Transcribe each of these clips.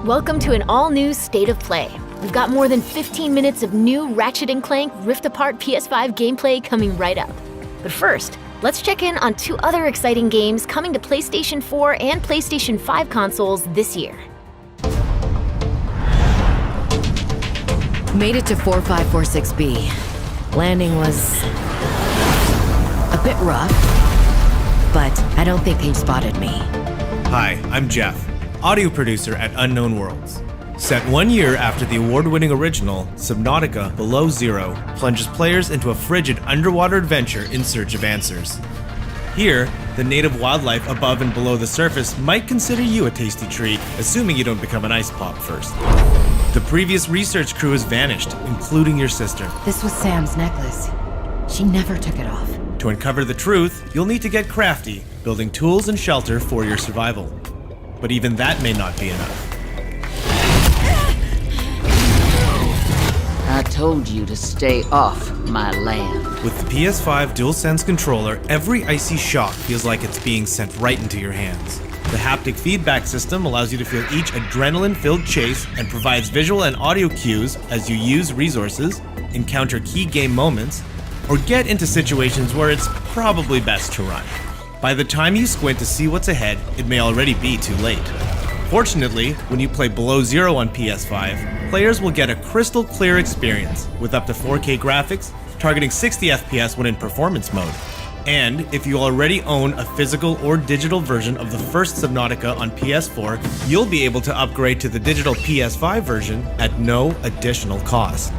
Welcome to an all-new State of Play. We've got more than 15 minutes of new Ratchet Clank Rift Apart PS5 gameplay coming right up. But first, let's check in on two other exciting games coming to PlayStation 4 and PlayStation 5 consoles this year. Made it to 4546B. Landing was a bit rough, but I don't think they spotted me. Hi, I'm Jeff, audio producer at Unknown Worlds. Set 1 year after the award-winning original, Subnautica Below Zero plunges players into a frigid underwater adventure in search of answers. Here, the native wildlife above and below the surface might consider you a tasty treat, assuming you don't become an ice pop first. The previous research crew has vanished, including your sister. This was Sam's necklace. She never took it off. To uncover the truth, you'll need to get crafty, building tools and shelter for your survival. But even that may not be enough. I told you to stay off my land. With the PS5 DualSense controller, every icy shock feels like it's being sent right into your hands. The haptic feedback system allows you to feel each adrenaline-filled chase and provides visual and audio cues as you use resources, encounter key game moments, or get into situations where it's probably best to run. By the time you squint to see what's ahead, it may already be too late. Fortunately, when you play Below Zero on PS5, players will get a crystal clear experience with up to 4K graphics, targeting 60 FPS when in performance mode. And if you already own a physical or digital version of the first Subnautica on PS4, you'll be able to upgrade to the digital PS5 version at no additional cost.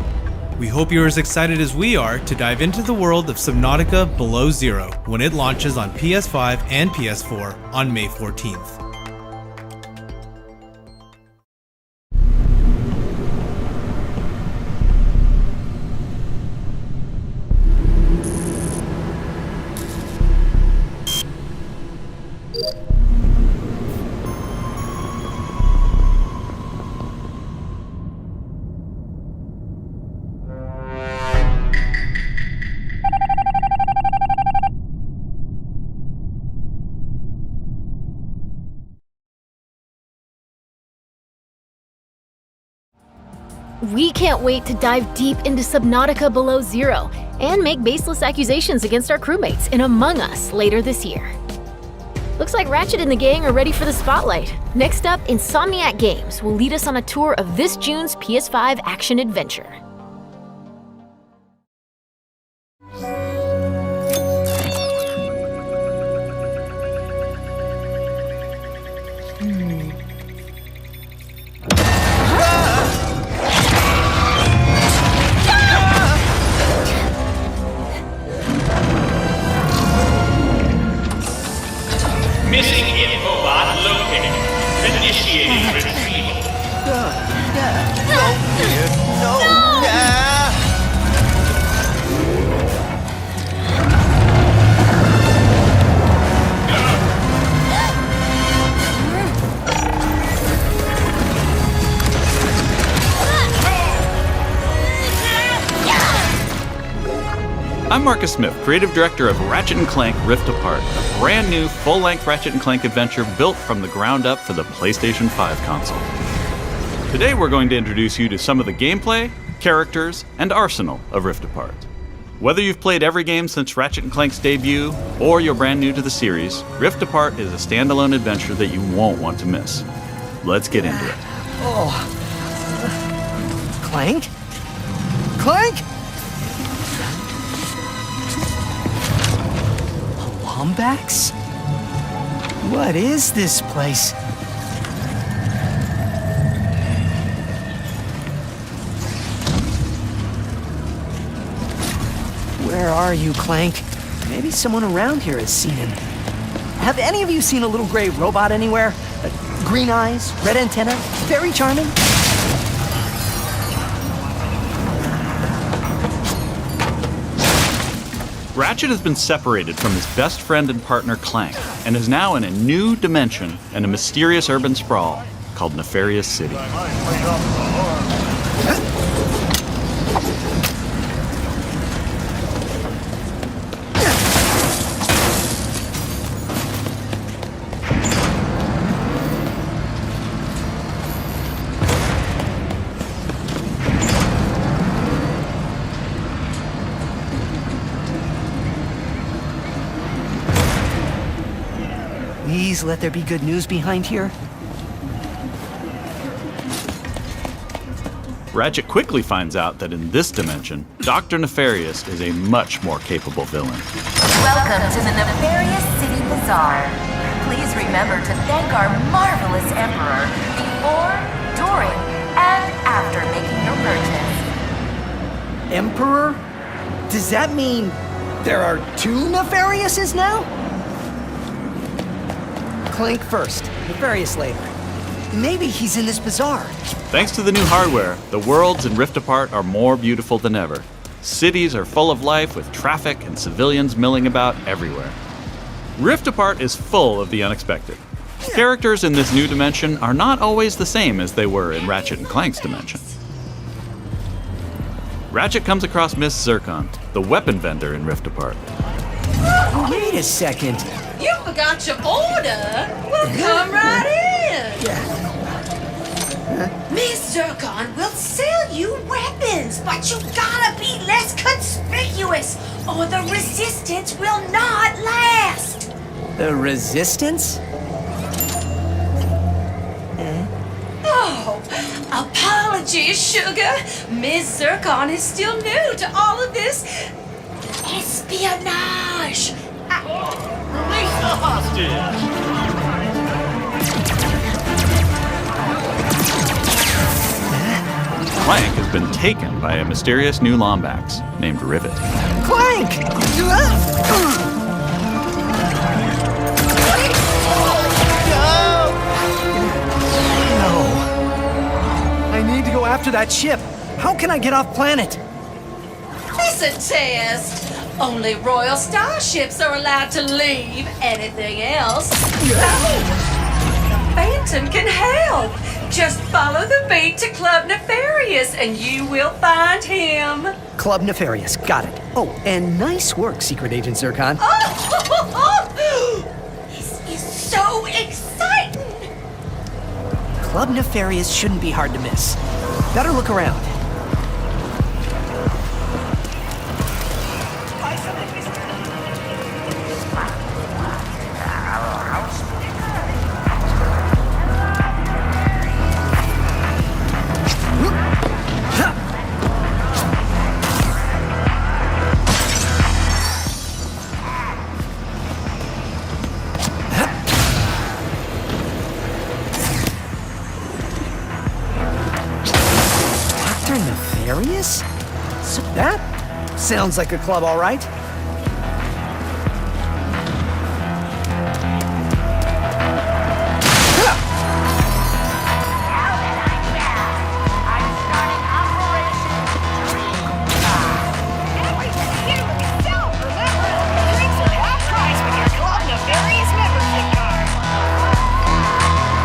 We hope you're as excited as we are to dive into the world of Subnautica Below Zero when it launches on PS5 and PS4 on May 14th. We can't wait to dive deep into Subnautica Below Zero and make baseless accusations against our crewmates in Among Us later this year. Looks like Ratchet and the gang are ready for the spotlight. Next up, Insomniac Games will lead us on a tour of this June's PS5 action adventure. Missing infobot located. Initiating retrieval. I'm Marcus Smith, creative director of Ratchet Clank Rift Apart, a brand new full-length Ratchet Clank adventure built from the ground up for the PlayStation 5 console. Today we're going to introduce you to some of the gameplay, characters, and arsenal of Rift Apart. Whether you've played every game since Ratchet Clank's debut, or you're brand new to the series, Rift Apart is a standalone adventure that you won't want to miss. Let's get into it. Clank? Clank? Wombax? What is this place? Where are you, Clank? Maybe someone around here has seen him. Have any of you seen a little gray robot anywhere? Green eyes, red antenna, very charming. Ratchet has been separated from his best friend and partner Clank, and is now in a new dimension in a mysterious urban sprawl called Nefarious City. please let there be good news behind here? Ratchet quickly finds out that in this dimension, Dr. Nefarious is a much more capable villain. Welcome to the Nefarious City Bazaar. Please remember to thank our marvelous Emperor before, during, and after making your purchase. Emperor? Does that mean there are two Nefariouses now? Clank first, Nefarious later. Maybe he's in this bazaar. Thanks to the new hardware, the worlds in Rift Apart are more beautiful than ever. Cities are full of life with traffic and civilians milling about everywhere. Rift Apart is full of the unexpected. Characters in this new dimension are not always the same as they were in Ratchet and Clank's dimension. Ratchet comes across Miss Zircon, the weapon vendor in Rift Apart. Wait a second. You forgot your order? Well, come right in. Miss Zircon will sell you weapons, but you gotta be less conspicuous, or the resistance will not last. The Resistance? Oh, apologies, sugar. Miss Zircon is still new to all of this espionage. Release the hostage! Clank has been taken by a mysterious new Lombax named Rivet. Clank! No. I need to go after that ship. How can I get off planet? It's a test. Only royal starships are allowed to leave. Anything else? Phantom can help. Just follow the beat to Club Nefarious and you will find him. Club Nefarious, got it. Oh, and nice work, Secret Agent Zircon. This is so exciting. Club Nefarious shouldn't be hard to miss. Better look around. Nefarious? So that sounds like a club, all right.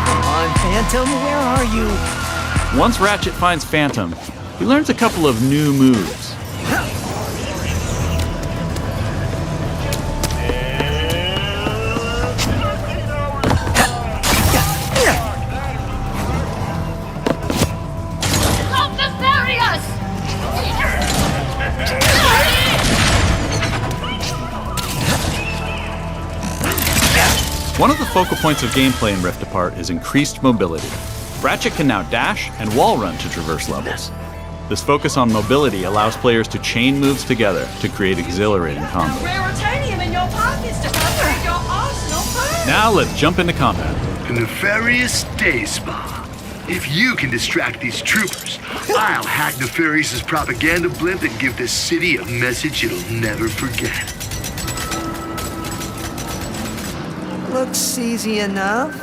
Come on, Phantom, where are you? Once Ratchet finds Phantom, he learns a couple of new moves. One of the focal points of gameplay in Rift Apart is increased mobility. Ratchet can now dash and wall run to traverse levels. This focus on mobility allows players to chain moves together to create exhilarating combos. Raritanium in your pockets to upgrade your arsenal first. Now let's jump into combat. The Nefarious Day Spa. If you can distract these troopers, I'll hack Nefarious's propaganda blimp and give this city a message it'll never forget. Looks easy enough.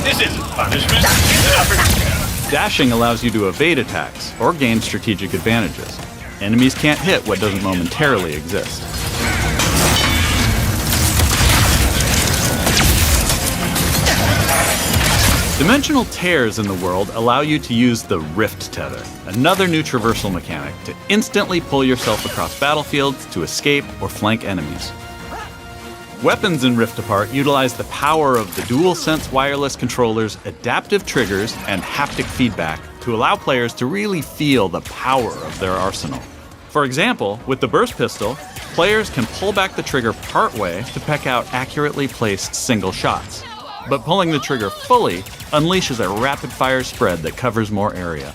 This isn't punishment, it's an opportunity. Dashing allows you to evade attacks or gain strategic advantages. Enemies can't hit what doesn't momentarily exist. Dimensional tears in the world allow you to use the Rift Tether, another new traversal mechanic to instantly pull yourself across battlefields to escape or flank enemies. Weapons in Rift Apart utilize the power of the DualSense wireless controller's adaptive triggers and haptic feedback to allow players to really feel the power of their arsenal. For example, with the burst pistol, players can pull back the trigger partway to peck out accurately placed single shots. But pulling the trigger fully unleashes a rapid-fire spread that covers more area.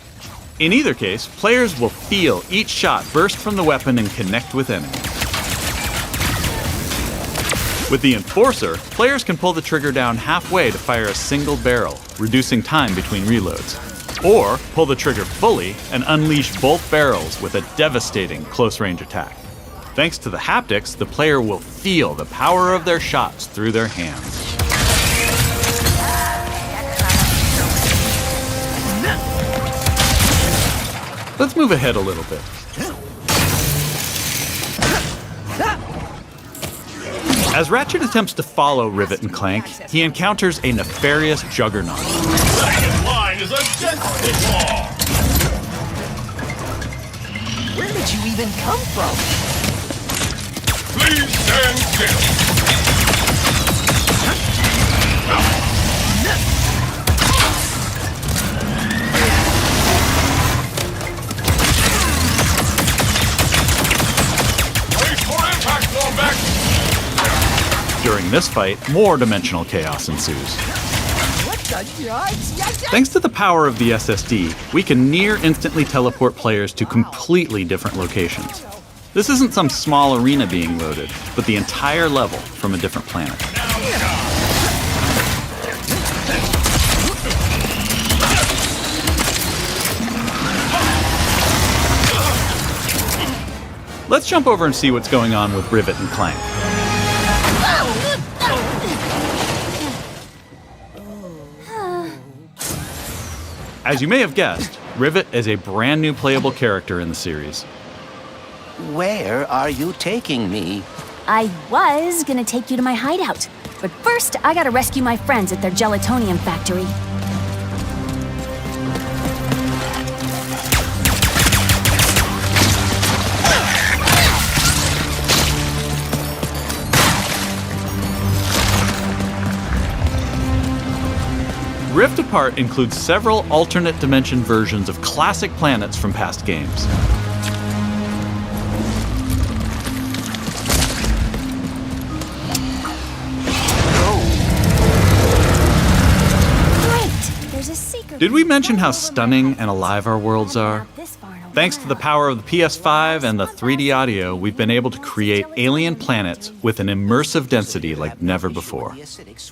In either case, players will feel each shot burst from the weapon and connect with enemies. With the Enforcer, players can pull the trigger down halfway to fire a single barrel, reducing time between reloads. Or pull the trigger fully and unleash both barrels with a devastating close-range attack. Thanks to the haptics, the player will feel the power of their shots through their hands. Let's move ahead a little bit. As Ratchet attempts to follow Rivet and Clank, he encounters a nefarious juggernaut. Second line is a deathly claw. Where did you even come from? Please stand still. Wait for impact, Wombat. During this fight, more dimensional chaos ensues. Thanks to the power of the SSD, we can near-instantly teleport players to completely different locations. This isn't some small arena being loaded, but the entire level from a different planet. Let's jump over and see what's going on with Rivet and Clank. As you may have guessed, Rivet is a brand new playable character in the series. Where are you taking me? I was gonna take you to my hideout, but first I gotta rescue my friends at their gelatonium factory. Rift Apart includes several alternate dimension versions of classic planets from past games. Great! There's a secret. Did we mention how stunning and alive our worlds are? Thanks to the power of the PS5 and the 3D audio, we've been able to create alien planets with an immersive density like never before.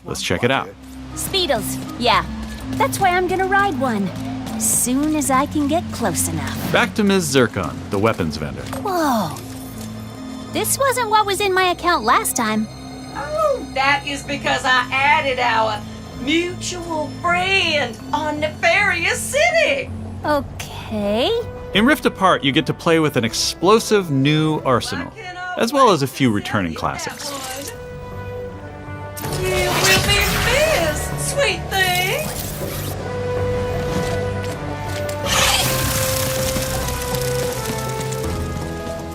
Let's check it out. Speedles, yeah. That's why I'm gonna ride one. As soon as I can get close enough. Back to Ms. Zircon, the weapons vendor. Whoa. This wasn't what was in my account last time. Oh, that is because I added our mutual friend on Nefarious City. Okay. In Rift Apart, you get to play with an explosive new arsenal, as well as a few returning classics. You will be missed, sweet thing.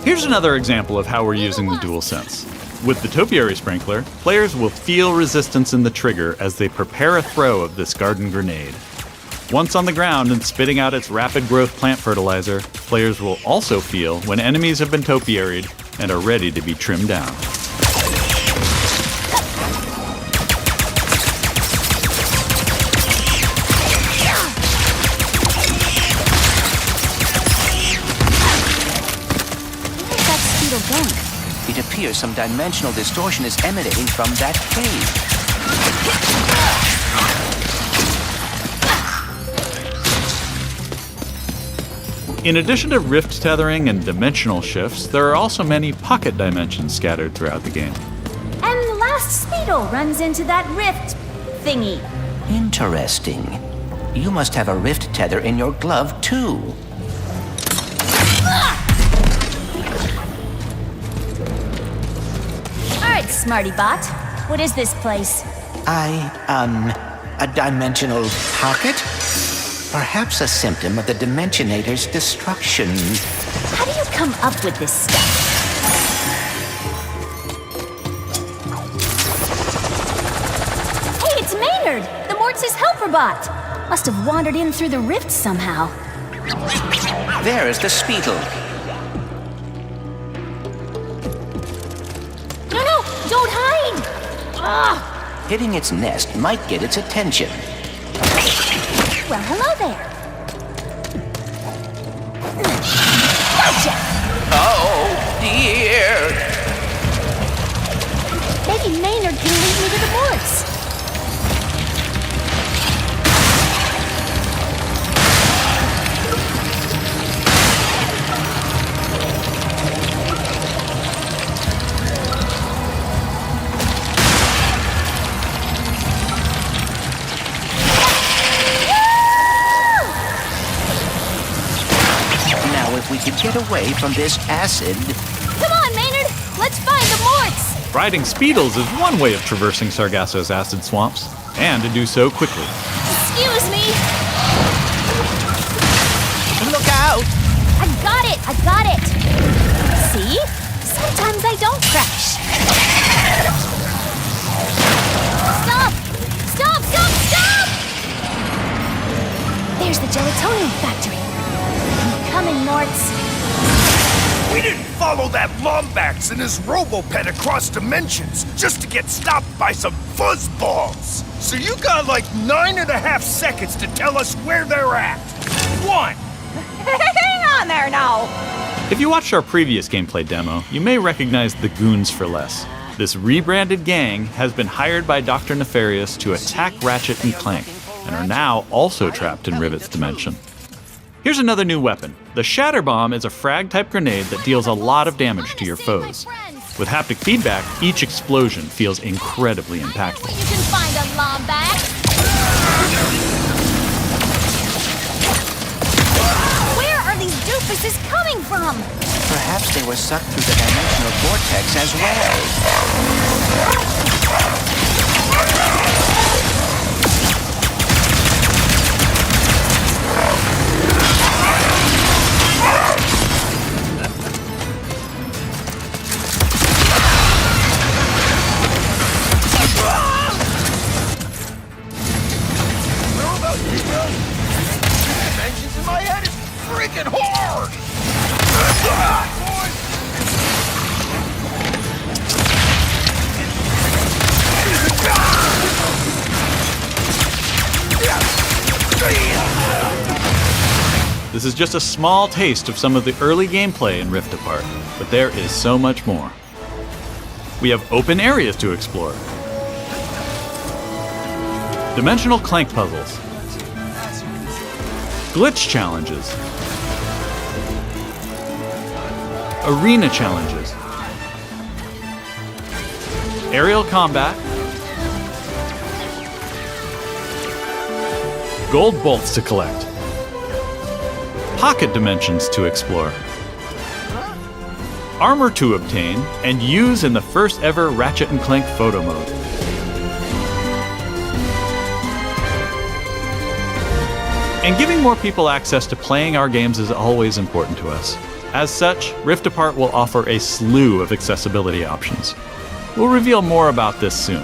Here's another example of how we're using the DualSense. With the Topiary Sprinkler, players will feel resistance in the trigger as they prepare a throw of this garden grenade. Once on the ground and spitting out its rapid growth plant fertilizer, players will also feel when enemies have been topiaried and are ready to be trimmed down. It appears some dimensional distortion is emanating from that cave. In addition to rift tethering and dimensional shifts, there are also many pocket dimensions scattered throughout the game. And the last Speedle runs into that rift thingy. Interesting. You must have a rift tether in your glove, too. Alright, Smarty Bot. What is this place? A dimensional pocket? Perhaps a symptom of the Dimensionator's destruction. How do you come up with this stuff? Maynard, the Mortis helper bot. Must have wandered in through the rift somehow. There is the Speedle. No, don't hide! Ah! Hitting its nest might get its attention. Well, hello there. Gotcha! Oh, dear. Maybe Maynard can lead me to the Morts. If we could get away from this acid. Come on, Maynard! Let's find the Morts! Riding Speedles is one way of traversing Sargasso's acid swamps, and to do so quickly. Excuse me! Look out! I got it! See? Sometimes I don't crash. Stop! There's the gelatonium factory. Coming, Morts. We didn't follow that Lombax and his Robopet across dimensions just to get stopped by some fuzzballs. So you got like 9.5 seconds to tell us where they're at. 1. Hang on there now. If you watched our previous gameplay demo, you may recognize the Goons for Less. This rebranded gang has been hired by Dr. Nefarious to attack Ratchet and Clank, and are now also trapped in Rivet's dimension. Here's another new weapon. The Shatter Bomb is a frag-type grenade that deals a lot of damage to your foes. With haptic feedback, each explosion feels incredibly impactful. You can find a Lombax. Where are these doofuses coming from? Perhaps they were sucked through the dimensional vortex as well. Dimensions in my head is freaking hard! This is just a small taste of some of the early gameplay in Rift Apart, but there is so much more. We have open areas to explore, dimensional Clank puzzles, glitch challenges, arena challenges, aerial combat, gold bolts to collect, pocket dimensions to explore, armor to obtain and use in the first ever Ratchet & Clank photo mode. And giving more people access to playing our games is always important to us. As such, Rift Apart will offer a slew of accessibility options. We'll reveal more about this soon.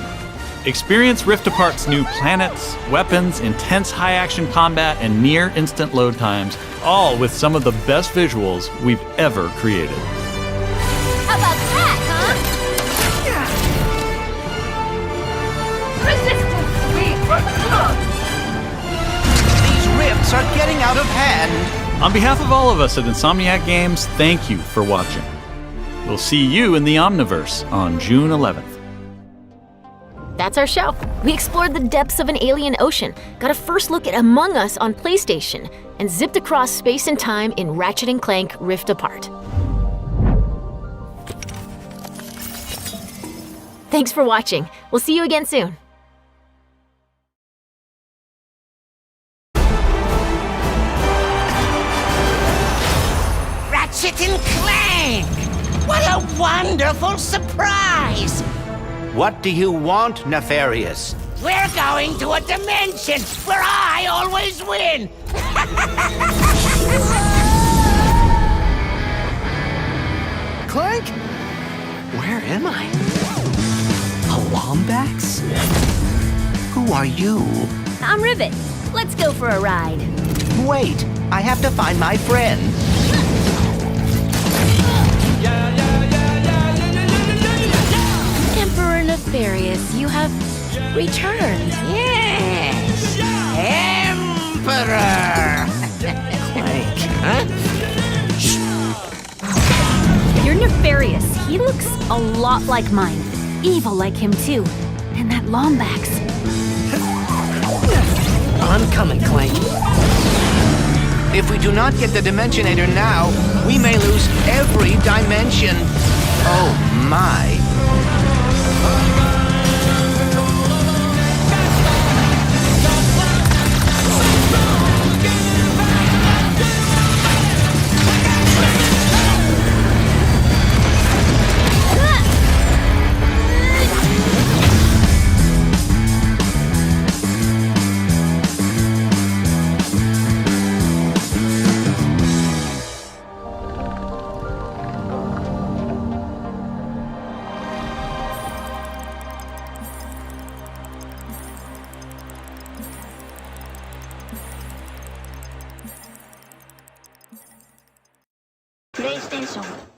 Experience Rift Apart's new planets, weapons, intense high-action combat, and near-instant load times, all with some of the best visuals we've ever created. How about that, huh? These rifts are getting out of hand. On behalf of all of us at Insomniac Games, thank you for watching. We'll see you in the Omniverse on June 11th. That's our show. We explored the depths of an alien ocean, got a first look at Among Us on PlayStation, and zipped across space and time in Ratchet & Clank Rift Apart. Thanks for watching. We'll see you again soon. Ratchet and Clank! What a wonderful surprise! What do you want, Nefarious? We're going to a dimension where I always win! Clank? Where am I? A Lombax? Who Who are you? I'm Rivet. Let's go for a ride. Wait, I have to find my friend. Emperor Nefarious, you have returned. Yes! Emperor! Clank. Huh? You're Nefarious. He looks a lot like mine. Evil like him, too. And that Lombax. I'm coming, Clank. If we do not get the Dimensionator now, we may lose every dimension. Oh my. PlayStation